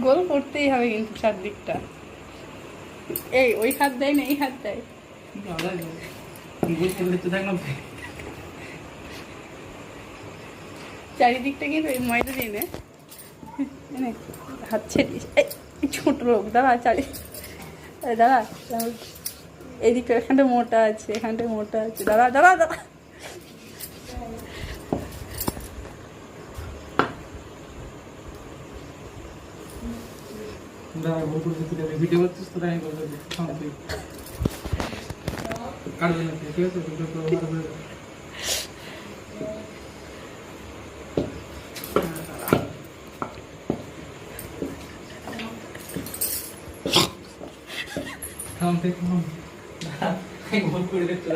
গোল করতেই হবে কিন্তু চারদিকটা। এই ওই হাত দেয় না, এই হাত দেয়। চারিদিকটা কিন্তু ময়দা দিয়ে নে, হাত ছেড়ে এই ছোট লোক দাঁড়া, দাঁড়া, এইদিকটা এখানটা মোটা আছে, এখানটা মোটা আছে, দাঁড়া দাঁড়া দাঁড়া। ভিডিও করছিস তো, তাই কাটবে না, ঠিক আছে। থাম গোল করে দেখতে